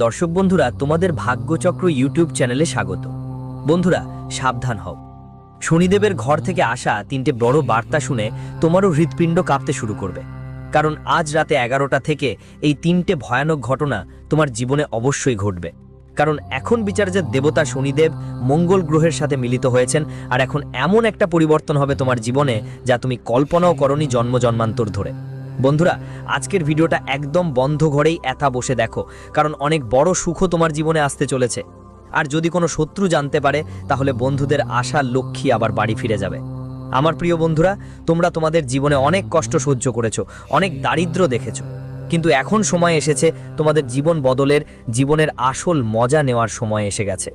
দর্শক বন্ধুরা, তোমাদের ভাগ্যচক্র ইউটিউব চ্যানেলে স্বাগত। বন্ধুরা, সাবধান হও। শনিদেবের ঘর থেকে আসা তিনটে বড় বার্তা শুনে তোমারও হৃৎপিণ্ড কাঁপতে শুরু করবে। কারণ আজ রাতে 11টা থেকে এই তিনটে ভয়ানক ঘটনা তোমার জীবনে অবশ্যই ঘটবে। কারণ এখন বিচার্যের দেবতা শনিদেব মঙ্গল গ্রহের সাথে মিলিত হয়েছেন, আর এখন এমন একটা পরিবর্তন হবে তোমার জীবনে যা তুমি কল্পনাও করনি জন্ম জন্মান্তর ধরে। বন্ধুরা, আজকের ভিডিওটা একদম বন্ধ ঘরেই একা বসে দেখো, কারণ অনেক বড় সুখও তোমার জীবনে আসতে চলেছে। আর যদি কোনো শত্রু জানতে পারে, তাহলে বন্ধুদের আশা লক্ষ্মী আবার বাড়ি ফিরে যাবে। আমার প্রিয় বন্ধুরা, তোমরা তোমাদের জীবনে অনেক কষ্ট সহ্য করেছো, অনেক দারিদ্র্য দেখেছো, কিন্তু এখন সময় এসেছে তোমাদের জীবন বদলের, জীবনের আসল মজা নেওয়ার সময় এসে গেছে।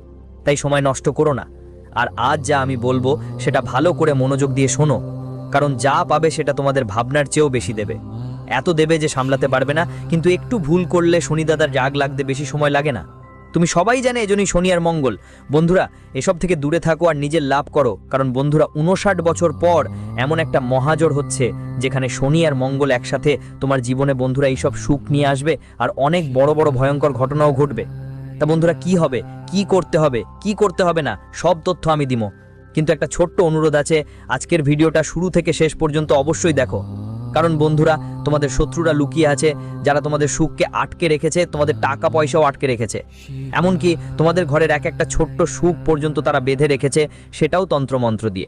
তাই সময় নষ্ট করো না। আর আজ যা আমি বলবো সেটা ভালো করে মনোযোগ দিয়ে শোনো, কারণ যা পাবে সেটা তোমাদের ভাবনার চেয়েও বেশি দেবে। এত দেবে যে সামলাতে পারবে না, কিন্তু একটু ভুল করলে শনিদাদার রাগ লাগতে বেশি সময় লাগে না। তুমি সবাই জানে এজন্যই শনি আর মঙ্গল। বন্ধুরা, এসব থেকে দূরে থাকো আর নিজের লাভ করো। কারণ বন্ধুরা, 59 বছর পর এমন একটা মহাজোড় হচ্ছে যেখানে শনি আর মঙ্গল একসাথে তোমার জীবনে বন্ধুরা এইসব সুখ নিয়ে আসবে, আর অনেক বড় বড় ভয়ঙ্কর ঘটনাও ঘটবে। তা বন্ধুরা, কি হবে, কি করতে হবে না, সব তথ্য আমি দিব। কিন্তু একটা ছোট্ট অনুরোধ আছে, আজকের ভিডিওটা শুরু থেকে শেষ পর্যন্ত অবশ্যই দেখো। কারণ বন্ধুরা, তোমাদের শত্রুরা লুকিয়ে আছে, যারা তোমাদের সুখকে আটকে রেখেছে, তোমাদের টাকা পয়সাও আটকে রেখেছে। এমনকি তোমাদের ঘরের এক একটা ছোট্ট সুখ পর্যন্ত তারা বেঁধে রেখেছে, সেটাও তন্ত্রমন্ত্র দিয়ে।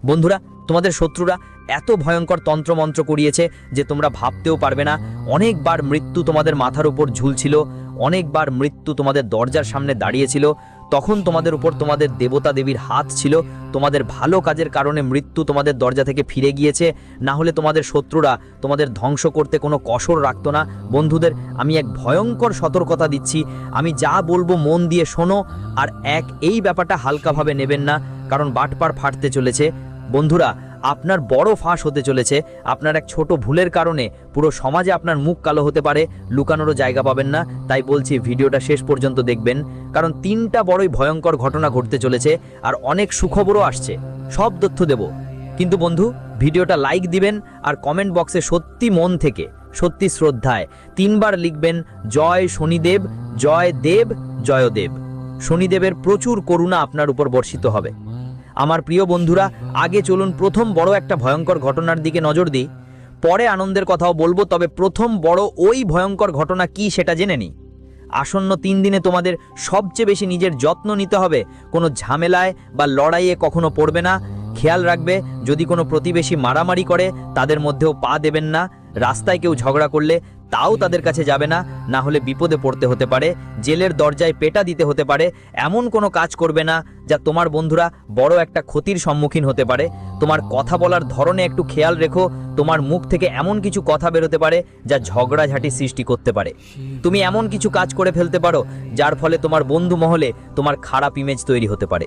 বন্ধুরা, তোমাদের শত্রুরা এত ভয়ঙ্কর তন্ত্রমন্ত্র করিয়েছে যে তোমরা ভাবতেও পারবে না। অনেকবার মৃত্যু তোমাদের মাথার উপর ঝুলছিল, অনেকবার মৃত্যু তোমাদের দরজার সামনে দাঁড়িয়েছিল। তখন তোমাদের উপর তোমাদের দেবতা দেবীর হাত ছিল। তোমাদের ভালো কাজের কারণে মৃত্যু তোমাদের দরজা থেকে ফিরে গিয়েছে, না হলে তোমাদের শত্রুরা তোমাদের ধ্বংস করতে কোনো কসর রাখতো না। বন্ধুদের, আমি এক ভয়ঙ্কর সতর্কতা দিচ্ছি। আমি যা বলবো মন দিয়ে শোনো, আর এই ব্যাপারটা হালকাভাবে নেবেন না, কারণ বাটপার ফাটতে চলেছে। বন্ধুরা, আপনার বড় ফাঁস হতে চলেছে। আপনার এক ছোট ভুলের কারণে পুরো সমাজে আপনার মুখ কালো হতে পারে, লুকানোরও জায়গা পাবেন না। তাই বলছি, ভিডিওটা শেষ পর্যন্ত দেখবেন, কারণ তিনটা বড়ই ভয়ঙ্কর ঘটনা ঘটতে চলেছে, আর অনেক সুখবরও আসছে। সব তথ্য দেব। কিন্তু বন্ধু, ভিডিওটা লাইক দিবেন, আর কমেন্ট বক্সে সত্যি মন থেকে, সত্যি শ্রদ্ধায় 3 বার লিখবেন, জয় শনিদেব, জয় দেব, জয়দেব। শনিদেবের প্রচুর করুণা আপনার উপর বর্ষিত হবে। আমার প্রিয় বন্ধুরা, আগে চলুন প্রথম বড় একটা ভয়ঙ্কর ঘটনার দিকে নজর দিই। পরে আনন্দের কথাও বলবো, তবে প্রথম বড় ওই ভয়ঙ্কর ঘটনা কি সেটা জেনে নিই। আসন্ন 3 দিনে তোমাদের সবচেয়ে বেশি নিজের যত্ন নিতে হবে। কোনো ঝামেলায় বা লড়াইয়ে কখনো পড়বে না। খেয়াল রাখবে, যদি কোনো প্রতিবেশী মারামারি করে তাদের মধ্যেও পা দেবেন না। রাস্তায় কেউ ঝগড়া করলে তাও তাদের কাছে যাবে না, না হলে বিপদে পড়তে হতে পারে। জেলের দরজায় পেটা দিতে হতে পারে। এমন কোনো কাজ করবে না যা তোমার বন্ধুরা বড় একটা ক্ষতির সম্মুখীন হতে পারে। তোমার কথা বলার ধরনে একটু খেয়াল রেখো। তোমার মুখ থেকে এমন কিছু কথা বেরোতে পারে যা ঝগড়াঝাটি সৃষ্টি করতে পারে। তুমি এমন কিছু কাজ করে ফেলতে পারো যার ফলে তোমার বন্ধু মহলে তোমার খারাপ ইমেজ তৈরি হতে পারে।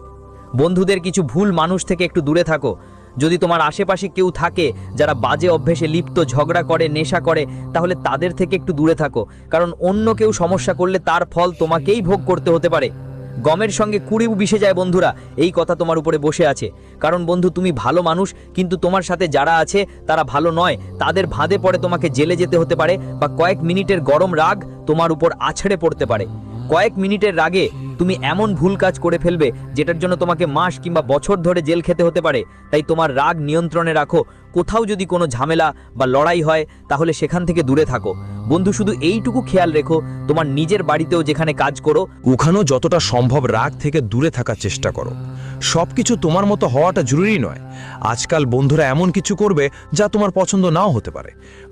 বন্ধুদের কিছু ভুল মানুষ থেকে একটু দূরে থাকো। যদি তোমার আশেপাশে কেউ থাকে যারা বাজে অভ্যেসে লিপ্ত, ঝগড়া করে, নেশা করে, তাহলে তাদের থেকে একটু দূরে থাকো। কারণ অন্য কেউ সমস্যা করলে তার ফল তোমাকেই ভোগ করতে হতে পারে। গমের সঙ্গে কুড়িও মিশে যায় বন্ধুরা, এই কথা তোমার উপরে বসে আছে। কারণ বন্ধু, তুমি ভালো মানুষ, কিন্তু তোমার সাথে যারা আছে তারা ভালো নয়। তাদের ভাঁদে পড়ে তোমাকে জেলে যেতে হতে পারে, বা কয়েক মিনিটের গরম রাগ তোমার উপর আছড়ে পড়তে পারে। কয়েক মিনিটের রাগে তুমি এমন ভুল কাজ করে ফেলবে যেটার জন্য তোমাকে মাস কিংবা বছর ধরে জেল খেতে হতে পারে। তাই তোমার রাগ নিয়ন্ত্রণে রাখো। কোথাও যদি কোনো ঝামেলা বা লড়াই হয়, তাহলে সেখান থেকে দূরে থাকো। বন্ধু, শুধু এইটুকু খেয়াল রেখো, তোমার নিজের বাড়িতেও যেখানে কাজ করো, ওখানেও যতটা সম্ভব রাগ থেকে দূরে থাকার চেষ্টা করো। সবকিছু তোমার মতো হওয়াটা জরুরি নয়। আজকাল বন্ধুরা এমন কিছু করবে যা তোমার পছন্দ নাও হতে পারে।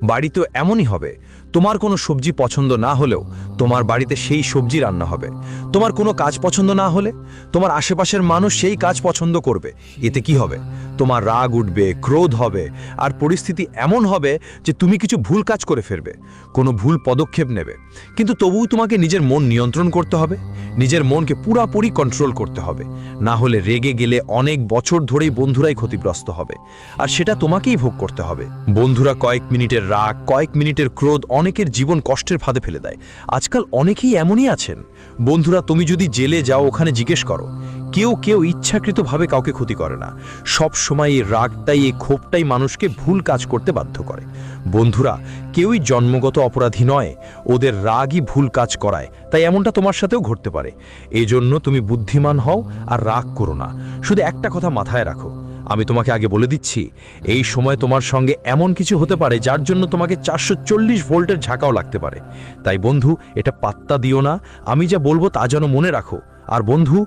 বাড়িতেও এমনই হবে। তোমার কোনো সবজি পছন্দ না হলেও তোমার বাড়িতে সেই সবজি রান্না হবে। তোমার কোনো কাজ পছন্দ না হলে তোমার আশেপাশের মানুষ সেই কাজ পছন্দ করবে। এতে কি হবে? তোমার রাগ উঠবে, ক্রোধ হবে, আর পরিস্থিতি এমন হবে যে তুমি কিছু ভুল কাজ করে ফেলবে, কোনো ভুল পদক্ষেপ নেবে। কিন্তু তবুও তোমাকে নিজের মন নিয়ন্ত্রণ করতে হবে, নিজের মনকে পুরোপুরি কন্ট্রোল করতে হবে। না হলে রেগে গেলে অনেক বছর ধরেই বন্ধুরাই ক্ষতিগ্রস্ত হবে, আর সেটা তোমাকেই ভোগ করতে হবে। বন্ধুরা, কয়েক মিনিটের রাগ, কয়েক মিনিটের ক্রোধ অনেকের জীবন কষ্টের ফাঁদে ফেলে দেয়। আজকাল অনেকেই এমনই আছেন। বন্ধুরা, তুমি যদি জেলে যাও, ওখানে জিজ্ঞেস করো, কেউ কেউ ইচ্ছাকৃতভাবে কাউকে ক্ষতি করে না। সব সময় এই রাগটাই, এই ক্ষোভটাই মানুষকে ভুল কাজ করতে বাধ্য করে। বন্ধুরা, কেউই জন্মগত অপরাধী নয়, ওদের রাগই ভুল কাজ করায়। তাই এমনটা তোমার সাথেও ঘটতে পারে। এই জন্য তুমি বুদ্ধিমান হও আর রাগ করো না। শুধু একটা কথা মাথায় রাখো, আমি তোমাকে আগে বলে দিচ্ছি, এই সময় তোমার সঙ্গে এমন কিছু হতে পারে যার জন্য তোমাকে 440 ভোল্টের ঝাঁকাও লাগতে পারে। তাই বন্ধু, এটা পাত্তা দিও না। আমি যা বলবো তা যেন মনে রাখো। আর বন্ধু,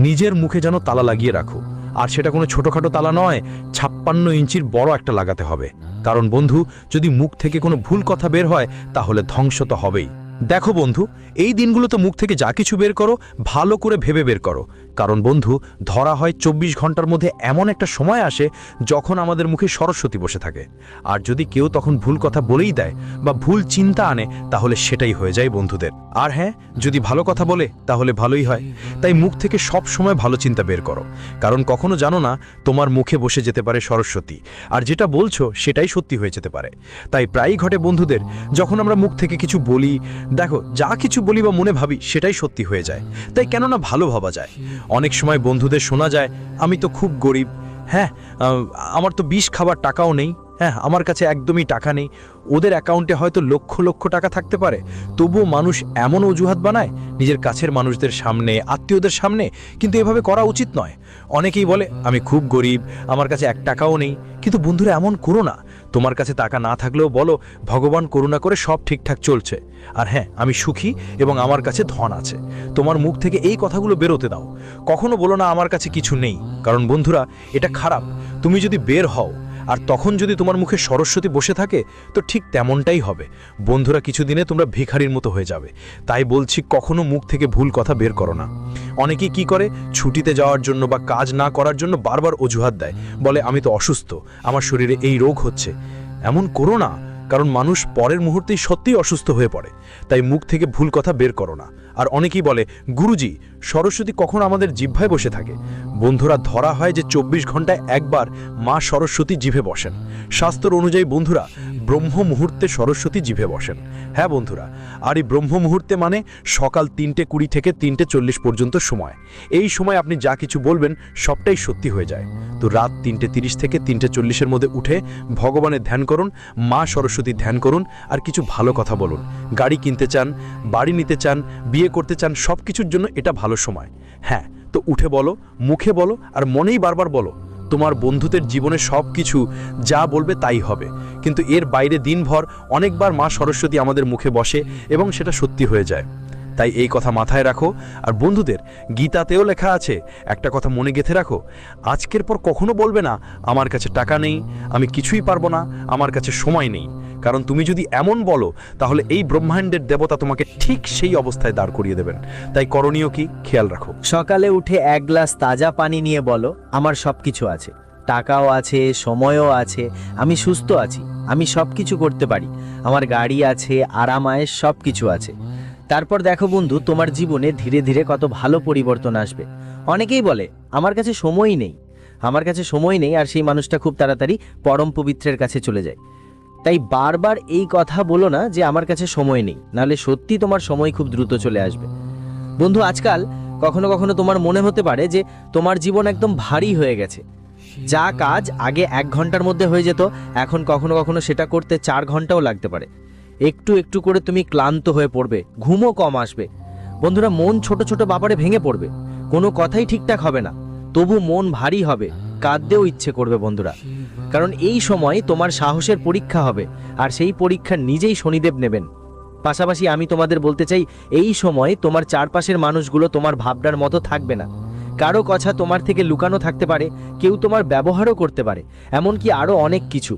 নিজের মুখে যেন তালা লাগিয়ে রাখো। আর সেটা কোনো ছোটোখাটো তালা নয়, 56 ইঞ্চির বড় একটা লাগাতে হবে। কারণ বন্ধু, যদি মুখ থেকে কোনো ভুল কথা বের হয় তাহলে ধ্বংস তো হবেই। দেখো বন্ধু, এই দিনগুলোতে মুখ থেকে যা কিছু বের করো, ভালো করে ভেবে বের করো। কারণ বন্ধু, ধরা হয় 24 ঘন্টার মধ্যে এমন একটা সময় আসে যখন আমাদের মুখে সরস্বতী বসে থাকে। আর যদি কেউ তখন ভুল কথা বলেই দেয় বা ভুল চিন্তা আনে, তাহলে সেটাই হয়ে যায় বন্ধুদের। আর হ্যাঁ, যদি ভালো কথা বলে তাহলে ভালোই হয়। তাই মুখ থেকে সব সময় ভালো চিন্তা বের করো। কারণ কখনো জানো না, তোমার মুখে বসে যেতে পারে সরস্বতী, আর যেটা বলছো সেটাই সত্যি হয়ে যেতে পারে। তাই প্রায়ই ঘটে বন্ধুদের, যখন আমরা মুখ থেকে কিছু বলি, দেখো যা কিছু বলি বা মনে ভাবি সেটাই সত্যি হয়ে যায়। তাই কেন না ভালো ভাবা যায়। অনেক সময় বন্ধুদের শোনা যায়, আমি তো খুব গরিব, হ্যাঁ আমার তো বিষ খাবার টাকাও নেই, হ্যাঁ আমার কাছে একদমই টাকা নেই। ওদের অ্যাকাউন্টে হয়তো লক্ষ লক্ষ টাকা থাকতে পারে, তবুও মানুষ এমন অজুহাত বানায় নিজের কাছের মানুষদের সামনে, আত্মীয়দের সামনে। কিন্তু এভাবে করা উচিত নয়। অনেকেই বলে, আমি খুব গরিব, আমার কাছে 1 টাকাও নেই। কিন্তু বন্ধুরা, এমন করো না। তোমার কাছে টাকা না থাকলেও বলো, ভগবান করুণা করে সব ঠিকঠাক চলছে। আর হ্যাঁ, আমি সুখী এবং আমার কাছে ধন আছে। তোমার মুখ থেকে এই কথাগুলো বেরোতে দাও। কখনো বলো না আমার কাছে কিছু নেই। কারণ বন্ধুরা, এটা খারাপ। তুমি যদি বের হও আর তখন যদি তোমার মুখে সরস্বতী বসে থাকে, তো ঠিক তেমনটাই হবে। বন্ধুরা, কিছুদিনে তোমরা ভিখারির মতো হয়ে যাবে। তাই বলছি, কখনো মুখ থেকে ভুল কথা বের করো না। অনেকেই কি করে, ছুটিতে যাওয়ার জন্য বা কাজ না করার জন্য বারবার অজুহাত দেয়, বলে আমি তো অসুস্থ, আমার শরীরে এই রোগ হচ্ছে। এমন করো না, কারণ মানুষ পরের মুহূর্তেই সত্যিই অসুস্থ হয়ে পড়ে। তাই মুখ থেকে ভুল কথা বের করো না। আর অনেকেই বলে, গুরুজি, সরস্বতী কখন আমাদের জিহ্বায় বসে থাকে? বন্ধুরা, ধরা হয় যে 24 ঘন্টায় একবার মা সরস্বতী জিভে বসেন। শাস্ত্র অনুযায়ী বন্ধুরা, ব্রহ্ম মুহূর্তে সরস্বতী জিভে বসেন। হ্যাঁ বন্ধুরা, আর এই ব্রহ্ম মুহূর্তে মানে সকাল 3:20 থেকে 3:40 পর্যন্ত সময়। এই সময় আপনি যা কিছু বলবেন সবটাই সত্যি হয়ে যায়। তো রাত 3:30 থেকে 3:40 মধ্যে উঠে ভগবানের ধ্যান করুন, মা সরস্বতীর ধ্যান করুন, আর কিছু ভালো কথা বলুন। গাড়ি কিনতে চান, বাড়ি নিতে চান, বিয়ে করতে চান, সব কিছুর জন্য এটা ভালো সময়। হ্যাঁ, তো উঠে বলো, মুখে বলো, আর মনেই বারবার বলো। তোমার বন্ধুদের জীবনে সব কিছু যা বলবে তাই হবে। কিন্তু এর বাইরে দিনভর অনেকবার মা সরস্বতী আমাদের মুখে বসে এবং সেটা সত্যি হয়ে যায়। তাই এই কথা মাথায় রাখো। আর বন্ধুদের, গীতাতেও লেখা আছে, একটা কথা মনে গেঁথে রাখো, আজকের পর কখনো বলবে না আমার কাছে টাকা নেই, আমি কিছুই পারবো না, আমার কাছে সময় নেই। কারণ তুমি যদি এমন বলো, তাহলে এই ব্রহ্মাণ্ডের দেবতা তোমাকে ঠিক সেই অবস্থায় দাঁড় করিয়ে দেবেন। তাই করণীয় কি, খেয়াল রাখো। সকালে উঠে 1 গ্লাস তাজা পানি নিয়ে বলো, আমার সব কিছু আছে, টাকাও আছে, সময়ও আছে, আমি সুস্থ আছি, আমি সব কিছু করতে পারি, আমার গাড়ি আছে, আরাম আয়েশ সব কিছু আছে। তারপর দেখো বন্ধু, তোমার জীবনে ধীরে ধীরে কত ভালো পরিবর্তন আসবে। অনেকেই বলে, আমার কাছে সময়ই নেই, আমার কাছে সময় নেই, আর সেই মানুষটা খুব তাড়াতাড়ি পরম পবিত্রের কাছে চলে যায়। তাই বারবার এই কথা বলো না যে আমার কাছে সময় নেই, নাহলে সত্যি তোমার সময় খুব দ্রুত চলে আসবে। বন্ধু, আজকাল কখনো কখনো তোমার মনে হতে পারে যে তোমার জীবন একদম ভারী হয়ে গেছে। যা কাজ আগে 1 ঘন্টার মধ্যে হয়ে যেত, এখন কখনো কখনো সেটা করতে 4 ঘন্টাও লাগতে পারে। একটু একটু করে তুমি ক্লান্ত হয়ে পড়বে, ঘুমও কম আসবে। বন্ধুরা, মন ছোট ছোট ব্যাপারে ভেঙে পড়বে, কোনো কথাই ঠিকঠাক হবে না, তবু মন ভারী হবে, কাঁদতেও ইচ্ছে করবে বন্ধুরা। কারণ এই সময় তোমার সাহসের পরীক্ষা হবে, আর সেই পরীক্ষা নিজেই শনিদেব নেবেন। পাশাপাশি আমি তোমাদের বলতে চাই, এই সময় তোমার চারপাশের মানুষগুলো তোমার ভাবনার মতো থাকবে না। কারো কথা তোমার থেকে লুকানো থাকতে পারে, কেউ তোমার ব্যবহারও করতে পারে, এমনকি আরও অনেক কিছু।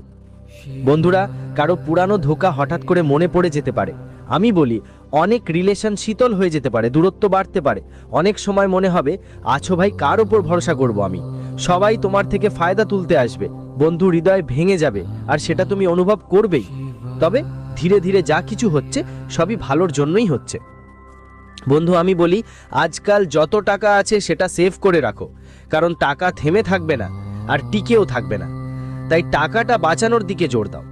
বন্ধুরা, কারো পুরানো ধোঁকা হঠাৎ করে মনে পড়ে যেতে পারে। আমি বলি, অনেক রিলেশন শীতল হয়ে যেতে পারে, দূরত্ব বাড়তে পারে। অনেক সময় মনে হবে, আছো ভাই, কার ওপর ভরসা করব আমি? সবাই তোমার থেকে ফায়দা তুলতে আসবে, বন্ধু হৃদয় ভেঙে যাবে, আর সেটা তুমি অনুভব করবেই। তবে ধীরে ধীরে যা কিছু হচ্ছে সবই ভালোর জন্যই হচ্ছে। বন্ধু, আমি বলি, আজকাল যত টাকা আছে সেটা সেভ করে রাখো, কারণ টাকা থেমে থাকবে না আর টিকেও থাকবে না। তাই টাকাটা বাঁচানোর দিকে জোর দাও।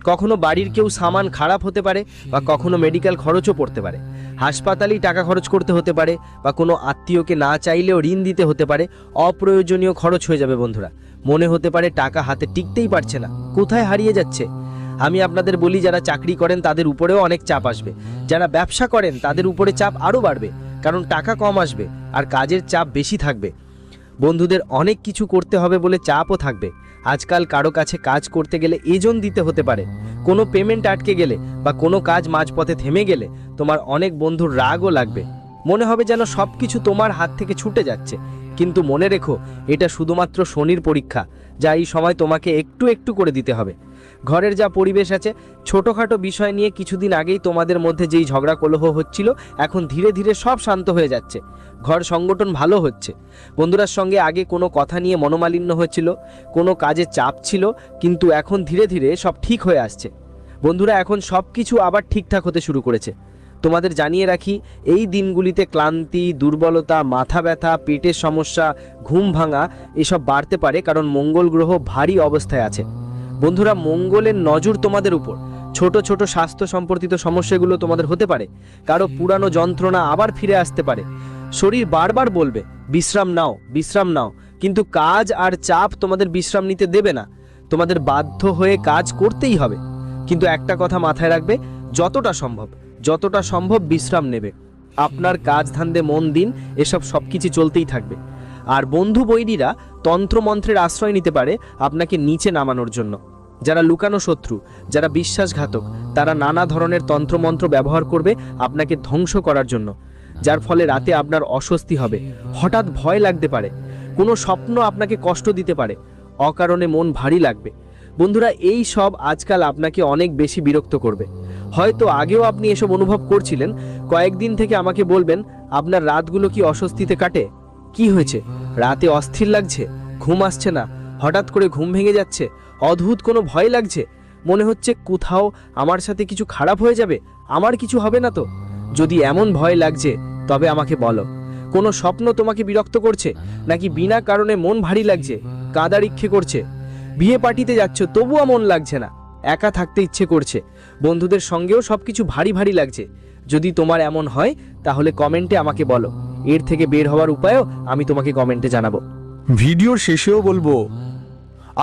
কখনো বাড়ির কেউ সামান খারাপ হতে পারে, বা কখনো মেডিকেল খরচও পড়তে পারে। হাসপাতালেই টাকা খরচ করতে হতে পারে, বা কোনো আত্মীয়কে না চাইলেও ঋণ দিতে হতে পারে। অপ্রয়োজনীয় খরচ হয়ে যাবে বন্ধুরা। মনে হতে পারে টাকা হাতে টিকতেই পারছে না, কোথায় হারিয়ে যাচ্ছে। আমি আপনাদের বলি, যারা চাকরি করেন তাদের উপরেও অনেক চাপ আসবে। যারা ব্যবসা করেন তাদের উপরে চাপ আরও বাড়বে, কারণ টাকা কম আসবে আর কাজের চাপ বেশি থাকবে। বন্ধুদের অনেক কিছু করতে হবে বলে চাপও থাকবে। আজকাল কারো কাছে কাজ করতে গেলে এজেন্ট দিতে হতে পারে। কোনো পেমেন্ট আটকে গেলে বা কোনো কাজ মাঝপথে থেমে গেলে তোমার অনেক বন্ধুর রাগও লাগবে। মনে হবে যেন সব কিছু তোমার হাত থেকে ছুটে যাচ্ছে। কিন্তু মনে রেখো, এটা শুধুমাত্র শনির পরীক্ষা, যা এই সময় তোমাকে একটু একটু করে দিতে হবে। ঘরের যা পরিবেশ আছে, ছোটোখাটো বিষয় নিয়ে কিছুদিন আগেই তোমাদের মধ্যে যেই ঝগড়া কলহ হচ্ছিল, এখন ধীরে ধীরে সব শান্ত হয়ে যাচ্ছে। ঘর সংগঠন ভালো হচ্ছে। বন্ধুরার সঙ্গে আগে কোনো কথা নিয়ে মনোমালিন্য হচ্ছিল, কোনো কাজে চাপ ছিল, কিন্তু এখন ধীরে ধীরে সব ঠিক হয়ে আসছে। বন্ধুরা, এখন সব কিছু আবার ঠিকঠাক হতে শুরু করেছে। তোমাদের জানিয়ে রাখি, এই দিনগুলিতে ক্লান্তি, দুর্বলতা, মাথা ব্যথা, পেটের সমস্যা, ঘুম ভাঙা এসব বাড়তে পারে, কারণ মঙ্গল গ্রহ ভারী অবস্থায় আছে। বন্ধুরা, মঙ্গলের নজর তোমাদের উপর। ছোট ছোট স্বাস্থ্য সম্পর্কিত সমস্যাগুলো তোমাদের হতে পারে। কারো পুরানো যন্ত্রণা আবার ফিরে আসতে পারে। শরীর বারবার বলবে বিশ্রাম নাও, বিশ্রাম নাও, কিন্তু কাজ আর চাপ তোমাদের বিশ্রাম নিতে দেবে না। তোমাদের বাধ্য হয়ে কাজ করতেই হবে। কিন্তু একটা কথা মাথায় রাখবে, যতটা সম্ভব বিশ্রাম নেবে। আপনার কাজ ধান্দে মন দিন, এসব সবকিছু চলতেই থাকবে। আর বন্ধু বৈরীরা তন্ত্রমন্ত্রের আশ্রয় নিতে পারে আপনাকে নিচে নামানোর জন্য। যারা লুকানো শত্রু, যারা বিশ্বাসঘাতক, তারা নানা ধরনের তন্ত্রমন্ত্র ব্যবহার করবে আপনাকে ধ্বংস করার জন্য, যার ফলে রাতে আপনার অস্বস্তি হবে, হঠাৎ ভয় লাগতে পারে, কোনো স্বপ্ন আপনাকে কষ্ট দিতে পারে, অকারণে মন ভারী লাগবে। বন্ধুরা, এই সব আজকাল আপনাকে অনেক বেশি বিরক্ত করবে। হয়তো আগেও আপনি এসব অনুভব করছিলেন। কয়েকদিন থেকে আমাকে বলবেন, আপনার রাতগুলো কি অস্বস্তিতে কাটে? কি হয়েছে? রাতে অস্থির লাগছে, ঘুম আসছে না, হঠাৎ করে ঘুম ভেঙে যাচ্ছে, অদ্ভুত কোনো ভয় লাগছে, মনে হচ্ছে কোথাও আমার সাথে কিছু খারাপ হয়ে যাবে, আমার কিছু হবে না তো? যদি এমন ভয় লাগছে, তবে আমাকে বলো। কোনো স্বপ্ন তোমাকে বিরক্ত করছে, নাকি বিনা কারণে মন ভারী লাগছে, কাঁদার ইচ্ছে করছে? বিয়ে পার্টিতে যাচ্ছ, তবুও মন লাগছে না, একা থাকতে ইচ্ছে করছে, বন্ধুদের সঙ্গেও সবকিছু ভারী ভারী লাগছে? যদি তোমার এমন হয়, তাহলে কমেন্টে আমাকে বলো। এর থেকে বের হওয়ার উপায়ও আমি তোমাকে কমেন্টে জানাবো। ভিডিওর শেষেও বলবো,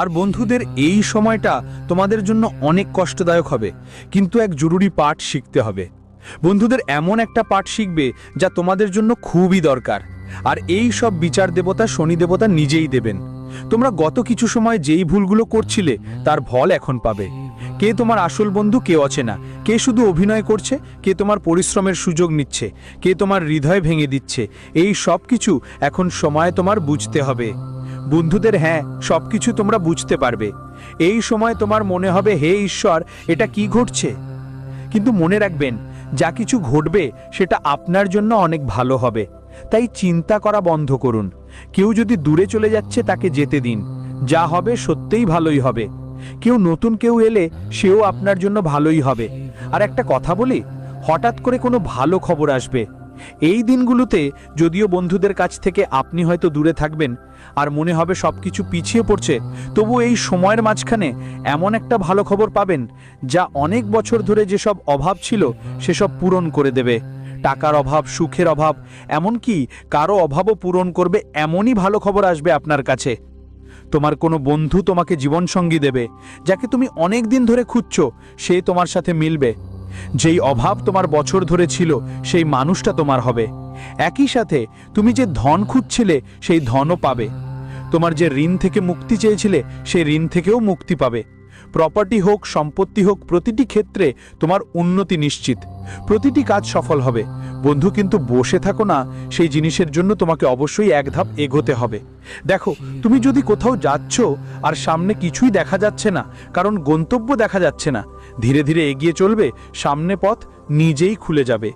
আর বন্ধুদের এই সময়টা তোমাদের জন্য অনেক কষ্টদায়ক হবে, কিন্তু এক জরুরি পাঠ শিখতে হবে। বন্ধুদের এমন একটা পাঠ শিখবে যা তোমাদের জন্য খুবই দরকার, আর এই সব বিচার দেবতা শনি দেবতা নিজেই দেবেন। তোমরা গত কিছু সময় যেই ভুলগুলো করছিলে তার ফল এখন পাবে। কে তোমার আসল বন্ধু, কে অচেনা, কে শুধু অভিনয় করছে, কে তোমার পরিশ্রমের সুযোগ নিচ্ছে, কে তোমার হৃদয় ভেঙে দিচ্ছে, এই সব কিছু এখন সময় তোমার বুঝতে হবে। বন্ধুদের, হ্যাঁ, সবকিছু তোমরা বুঝতে পারবে। এই সময় তোমার মনে হবে, হে ঈশ্বর, এটা কি ঘটছে? কিন্তু মনে রাখবেন, যা কিছু ঘটবে সেটা আপনার জন্য অনেক ভালো হবে। তাই চিন্তা করা বন্ধ করুন। কেউ যদি দূরে চলে যাচ্ছে, তাকে যেতে দিন। যা হবে সত্যিই ভালোই হবে। কেউ নতুন কেউ এলে সেও আপনার জন্য ভালোই হবে। আর একটা কথা বলি, হঠাৎ করে কোনো ভালো খবর আসবে। এই দিনগুলোতে যদিও বন্ধুদের কাছ থেকে আপনি হয়তো দূরে থাকবেন আর মনে হবে সবকিছু পিছিয়ে পড়ছে, তবু এই সময়ের মাঝখানে এমন একটা ভালো খবর পাবেন যা অনেক বছর ধরে যেসব অভাব ছিল সেসব পূরণ করে দেবে। টাকার অভাব, সুখের অভাব, এমনকি কারো অভাবও পূরণ করবে, এমনই ভালো খবর আসবে আপনার কাছে। তোমার কোনো বন্ধু তোমাকে জীবনসঙ্গী দেবে, যাকে তুমি অনেক দিন ধরে খুঁজছো, সে তোমার সাথে মিলবে। যেই অভাব তোমার বছর ধরে ছিল, সেই মানুষটা তোমার হবে। একই সাথে তুমি যে ধন খুঁজছিলে, সেই ধনও পাবে। তোমার যে ঋণ থেকে মুক্তি চেয়েছিলে, সেই ঋণ থেকেও মুক্তি পাবে। প্রপার্টি হোক, সম্পত্তি হোক, প্রতিটি ক্ষেত্রে তোমার উন্নতি নিশ্চিত। প্রতিটি কাজ সফল হবে। বন্ধু, কিন্তু বসে থাকো না, সেই জিনিসের জন্য তোমাকে অবশ্যই এক ধাপ এগোতে হবে। দেখো, তুমি যদি কোথাও যাচ্ছ আর সামনে কিছুই দেখা যাচ্ছে না, কারণ গন্তব্য দেখা যাচ্ছে না, ধীরে ধীরে এগিয়ে চলবে, সামনে পথ নিজেই খুলে যাবে,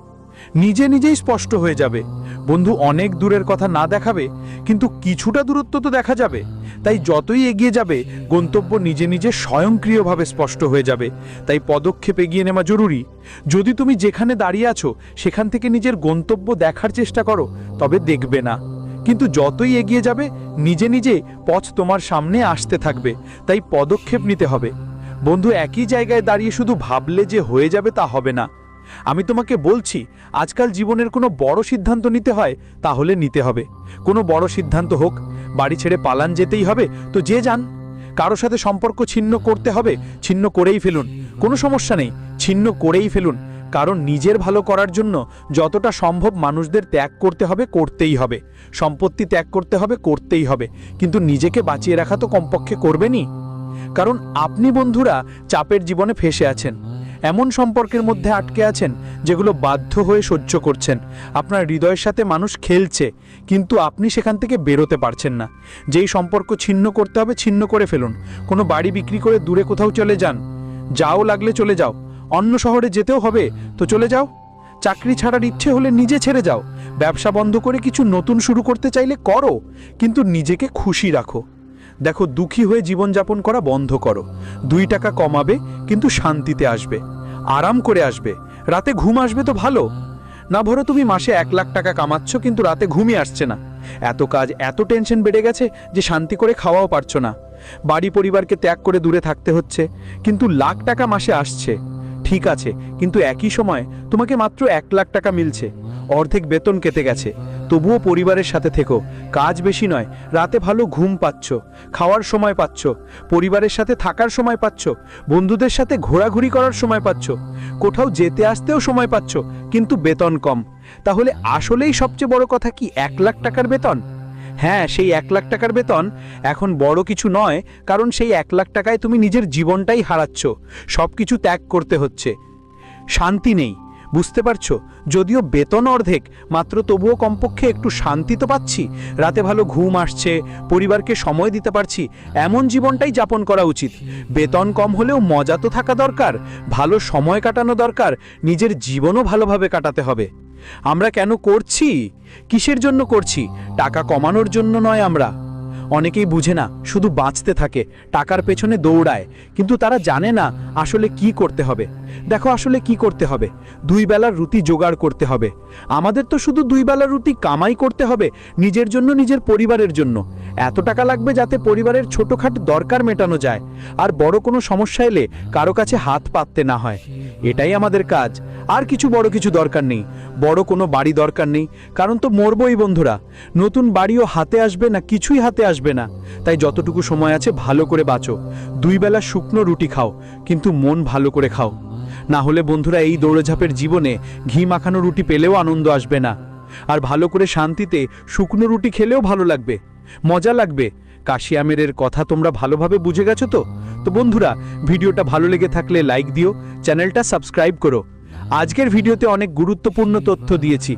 নিজে নিজেই স্পষ্ট হয়ে যাবে। বন্ধু, অনেক দূরের কথা না দেখাবে, কিন্তু কিছুটা দূরত্ব তো দেখা যাবে। তাই যতই এগিয়ে যাবে, গন্তব্য নিজে নিজে স্বয়ংক্রিয়ভাবে স্পষ্ট হয়ে যাবে। তাই পদক্ষেপ এগিয়ে নেওয়া জরুরি। যদি তুমি যেখানে দাঁড়িয়ে আছো সেখান থেকে নিজের গন্তব্য দেখার চেষ্টা করো, তবে দেখবে না। কিন্তু যতই এগিয়ে যাবে, নিজে নিজে পথ তোমার সামনে আসতে থাকবে। তাই পদক্ষেপ নিতে হবে। বন্ধু, একই জায়গায় দাঁড়িয়ে শুধু ভাবলে যে হয়ে যাবে তা হবে না। আমি তোমাকে বলছি, আজকাল জীবনের কোনো বড় সিদ্ধান্ত নিতে হয় তাহলে নিতে হবে। কোনো বড় সিদ্ধান্ত হোক, বাড়ি ছেড়ে পালান যেতেই হবে তো যে যান। কারো সাথে সম্পর্ক ছিন্ন করতে হবে, ছিন্ন করেই ফেলুন, কোনো সমস্যা নেই, ছিন্ন করেই ফেলুন। কারণ নিজের ভালো করার জন্য যতটা সম্ভব মানুষদের ত্যাগ করতে হবে, করতেই হবে। সম্পত্তি ত্যাগ করতে হবে, করতেই হবে। কিন্তু নিজেকে বাঁচিয়ে রাখা তো কমপক্ষে করবেনই। কারণ আপনি বন্ধুরা চাপের জীবনে ফেসে আছেন, এমন সম্পর্কের মধ্যে আটকে আছেন যেগুলো বাধ্য হয়ে সহ্য করছেন। আপনার হৃদয়ের সাথে মানুষ খেলছে, কিন্তু আপনি সেখান থেকে বেরোতে পারছেন না। যেই সম্পর্ক ছিন্ন করতে হবে, ছিন্ন করে ফেলুন। কোনো বাড়ি বিক্রি করে দূরে কোথাও চলে যান, যাও লাগলে চলে যাও। অন্য শহরে যেতেও হবে তো চলে যাও। চাকরি ছাড়ার ইচ্ছে হলে নিজে ছেড়ে যাও। ব্যবসা বন্ধ করে কিছু নতুন শুরু করতে চাইলে করো, কিন্তু নিজেকে খুশি রাখো। দেখো, দুঃখী হয়ে জীবনযাপন করা বন্ধ করো। 2 টাকা কমাবে কিন্তু শান্তিতে আসবে, আরাম করে আসবে, রাতে ঘুম আসবে তো ভালো না। ধরো তুমি মাসে 1 লাখ টাকা কামাচ্ছ কিন্তু রাতে ঘুমই আসছে না। এত কাজ, এত টেনশন বেড়ে গেছে যে শান্তি করে খাওয়াও পারছো না। বাড়ি পরিবারকে ত্যাগ করে দূরে থাকতে হচ্ছে, কিন্তু লাখ টাকা মাসে আসছে। ঠিক আছে, কিন্তু একই সময় তোমাকে মাত্র 1 লাখ টাকা মিলছে, অর্ধেক বেতন কেটে গেছে। তবুও পরিবারের সাথে থেকো, কাজ বেশি নয়, রাতে ভালো ঘুম পাচ্ছ, খাওয়ার সময় পাচ্ছ, পরিবারের সাথে থাকার সময় পাচ্ছ, বন্ধুদের সাথে ঘোরাঘুরি করার সময় পাচ্ছ, কোথাও যেতে আসতেও সময় পাচ্ছ, কিন্তু বেতন কম। তাহলে আসলেই সবচেয়ে বড় কথা কি 1 লাখ টাকার বেতন? হ্যাঁ, সেই 1 লাখ টাকার বেতন এখন বড় কিছু নয়, কারণ সেই 1 লাখ টাকায় তুমি নিজের জীবনটাই হারাচ্ছ। সব কিছু ত্যাগ করতে হচ্ছে, শান্তি নেই, বুঝতে পারছো? যদিও বেতন অর্ধেক মাত্র, তবুও কমপক্ষে একটু শান্তি তো পাচ্ছি, রাতে ভালো ঘুম আসছে, পরিবারকে সময় দিতে পারছি। এমন জীবনটাই যাপন করা উচিত। বেতন কম হলেও মজা তো থাকা দরকার, ভালো সময় কাটানো দরকার, নিজের জীবনও ভালোভাবে কাটাতে হবে। আমরা কেন করছি, কিসের জন্য করছি? টাকা কমানোর জন্য নয়। আমরা অনেকেই বুঝে না, শুধু বাঁচতে থাকে, টাকার পেছনে দৌড়ায়, কিন্তু তারা জানে না আসলে কি করতে হবে। দেখো, আসলে কি করতে হবে? 2 বেলার রুটি জোগাড় করতে হবে। আমাদের তো শুধু 2 বেলার রুটি কামাই করতে হবে, নিজের জন্য, নিজের পরিবারের জন্য। এত টাকা লাগবে যাতে পরিবারের ছোটখাটো দরকার মেটানো যায়, আর বড় কোনো সমস্যা এলে কারো কাছে হাত পাততে না হয়। এটাই আমাদের কাজ। আর কিছু বড় কিছু দরকার নেই, বড় কোনো বাড়ি দরকার নেই, কারণ তো মরবই বন্ধুরা। নতুন বাড়িও হাতে আসবে না, কিছুই হাতে আসবে না। তাই যতটুকু সময় আছে ভালো করে বাঁচো। 2 বেলা শুকনো রুটি খাও, কিন্তু মন ভালো করে খাও। না হলে বন্ধুরা, এই দৌড়ঝাঁপের জীবনে ঘি মাখানো রুটি পেলেও আনন্দ আসবে না, আর ভালো করে শান্তিতে শুকনো রুটি খেলেও ভালো লাগবে, মজা লাগবে। কাশি আমেরের কথা তোমরা ভালোভাবে বুঝে গেছো তো? তো বন্ধুরা, ভিডিওটা ভালো লেগে থাকলে লাইক দিও, চ্যানেলটা সাবস্ক্রাইব করো। আজকের ভিডিওতে অনেক গুরুত্বপূর্ণ তথ্য দিয়েছি।